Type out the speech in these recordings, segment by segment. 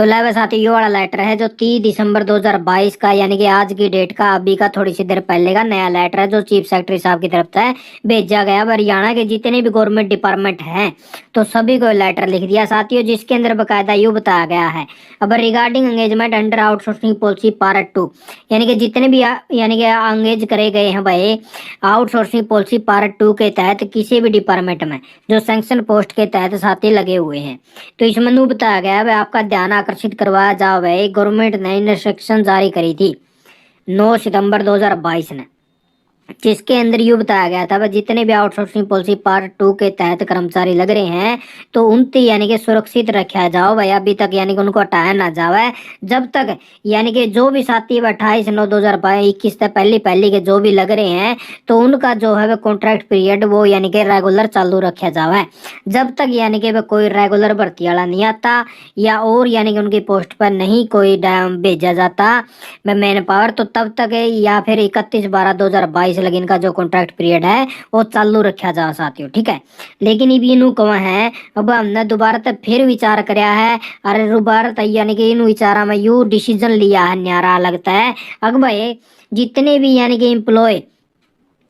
तो लाइव साथी ये वाला लेटर है जो 30 दिसंबर 2022 का यानी कि आज की डेट का अभी का थोड़ी सी देर पहले का नया लेटर है जो चीफ सेक्रेटरी साहब की तरफ से भेजा गया हरियाणा के जितने भी गवर्नमेंट डिपार्टमेंट हैं तो सभी को लेटर लिख दिया साथियों, जिसके अंदर बकायदा यूँ बताया गया है अब regarding engagement under outsourcing policy part 2, यानी कि जितने भी यानी कि एंगेज करे गए हैं भाई आउटसोर्सिंग पॉलिसी पार्ट 2 के तहत किसी भी डिपार्टमेंट में जो सैंक्शन पोस्ट के तहत साथी लगे हुए हैं, तो इसमें यूँ बताया गया है आपका ध्यान आकर्षित करवाया जाओ भाई गवर्नमेंट ने इंस्ट्रक्शन जारी करी थी 9 सितंबर 2022 ने, जिसके अंदर यूँ बताया गया था जितने भी आउटसोर्सिंग पॉलिसी पार्ट 2 के तहत कर्मचारी लग रहे हैं तो उनकी यानी कि सुरक्षित रखा जाओ भाई, अभी तक यानी कि उनको हटाया ना जाए जब तक यानी कि जो भी साथी 28/9/2021 से पहले के जो भी लग रहे हैं तो उनका जो है कॉन्ट्रैक्ट पीरियड वो यानी कि रेगुलर चालू रखा जाए, जब तक यानी कि कोई रेगुलर भर्ती वाला नहीं आता या और यानी कि उनकी पोस्ट पर नहीं कोई भेजा जाता मैन पावर, तो तब तक या फिर 31/12/2022 लगे इनका जो कॉन्ट्रैक्ट पीरियड है वो चालू रखा जा साथियों, ठीक है। लेकिन ये इनू कवा है अब हमने दोबारा तक फिर विचार कराया है, अरे दोबारा तक यानी कि इन विचारा में यू डिसीजन लिया है न्यारा लगता है अब भाई जितने भी यानी कि एम्प्लॉय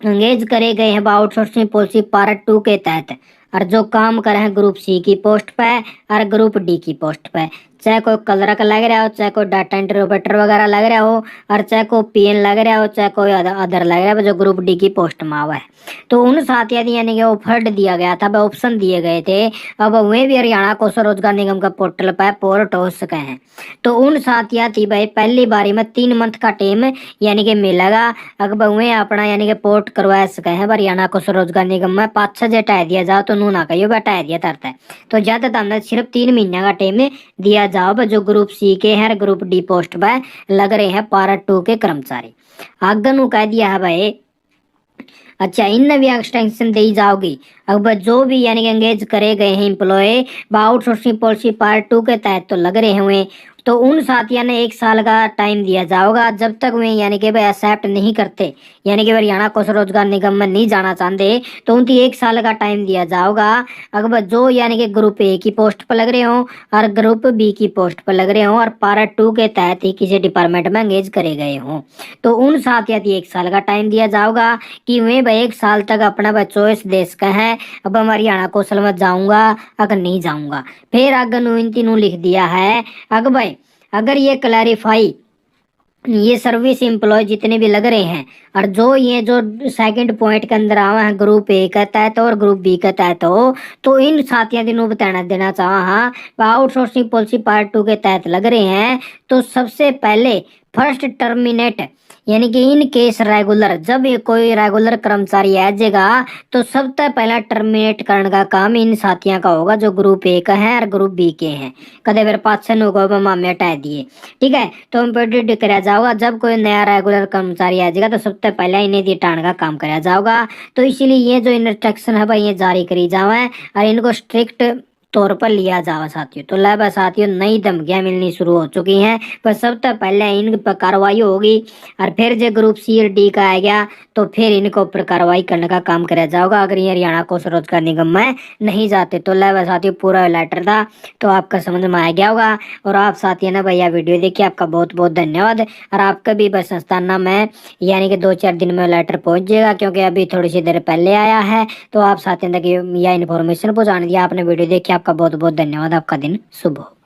एंगेज करे गए हैं आउटसोर्सिंग पॉलिसी पार्ट 2 के तहत और जो काम कर रहे हैं ग्रुप सी की पोस्ट पे और ग्रुप डी की पोस्ट पे, चाहे कोई क्लर्क लग रहा हो, चाहे कोई डाटा एंट्री ऑपरेटर वगैरह लग रहा हो और चाहे कोई पीएन लग रहा हो, चाहे कोई अदर लग रहा हो जो ग्रुप डी की पोस्ट में आवा है, तो उन साथियों यानी कि ऑफर दिया गया था ऑप्शन दिए गए थे अब वे भी हरियाणा कौशल रोजगार निगम का पोर्टल पर पोर्ट हो सके हैं, तो उन साथियों थी भाई पहली बारी में 3 मंथ का टाइम यानी कि मिलेगा अगर वे अपना यानी कि पोर्ट करवा सके हैं हरियाणा कौशल रोजगार निगम में 5-6 हटा दिया जाओ तो नू ना कहियो हटा दिया तरता है, तो ज्यादा हमने सिर्फ 3 महीने का टाइम दिया जाओ जो ग्रुप सी के हैं ग्रुप डी पोस्ट पर लग रहे हैं पार्ट 2 के कर्मचारी। आगे नु कह दिया है भाई अच्छा इन भी एक्सटेंशन दी जाओगी अब जो भी यानी कि एंगेज करे गए हैं एम्प्लॉय आउटसोर्सिंग पॉलिसी पार्ट 2 के तहत तो लग रहे हुए तो उन साथियों ने 1 साल का टाइम दिया जाएगा जब तक वे यानी कि भाई एक्सेप्ट नहीं करते यानी कि हरियाणा कौशल रोजगार निगम में नहीं जाना चाहते तो उनकी 1 साल का टाइम दिया जाएगा अगर जो यानी कि ग्रुप ए की पोस्ट पर लग रहे हो और ग्रुप बी की पोस्ट पर लग रहे हो और पार्ट 2 के तहत ही किसी डिपार्टमेंट में एंगेज करे गए हों तो उन साथियों को 1 साल का टाइम दिया जाएगा कि वे भाई 1 साल तक अपना चॉइस दे सके हैं अब हम हरियाणा कौशल में जाऊंगा अगर नहीं जाऊंगा। फिर अगर इन तीनों लिख दिया है अगर भाई अगर ये क्लैरिफाई ये सर्विस एम्प्लॉय जितने भी लग रहे हैं और जो ये जो सेकंड पॉइंट के अंदर आवा है ग्रुप ए का तहत और ग्रुप बी का तहत हो तो इन साथियों दिनों बताना देना चाहा हाँ आउटसोर्सिंग पॉलिसी पार्ट 2 के तहत लग रहे हैं तो सबसे पहले फर्स्ट टर्मिनेट यानी कि इन केस रेगुलर जब ये कोई रेगुलर कर्मचारी आ जाएगा तो सबसे पहला टर्मिनेट करने का काम इन साथियों का होगा जो ग्रुप ए का है और ग्रुप बी के हैं कदे फिर 5-6 होगा मामले हटा दिए, ठीक है। तो हम प्रेडिक्ट कराया जाएगा जब कोई नया रेगुलर कर्मचारी आ जाएगा तो सबसे पहले इन्हें हटाने का काम कराया जाएगा, तो इसीलिए ये जो इंस्ट्रक्शन है भाई ये जारी करी जावे और इनको स्ट्रिक्ट तौर पर लिया जावा साथियों। तो लाभ साथियों नई धमकियां मिलनी शुरू हो चुकी हैं पर सबसे पहले इन पर कार्रवाई होगी और फिर जो ग्रुप सी और डी का आ गया तो फिर इनको ऊपर कार्रवाई करने का काम कराया जाएगा अगर ये हरियाणा कौशल रोजगार निगम में नहीं जाते। तो लाभ साथियों पूरा लेटर था तो आपका समझ में आ गया होगा और आप साथियों ने भैया वीडियो देखिए आपका बहुत बहुत धन्यवाद और आपका भी बस संस्थान में यानी कि 2-4 दिन में लेटर पहुंच जाएगा क्योंकि अभी थोड़ी सी देर पहले आया है तो आप साथियों तक यह इन्फॉर्मेशन पहुंचाने दिया आपने वीडियो देखी आपका बहुत बहुत धन्यवाद, आपका दिन शुभ हो।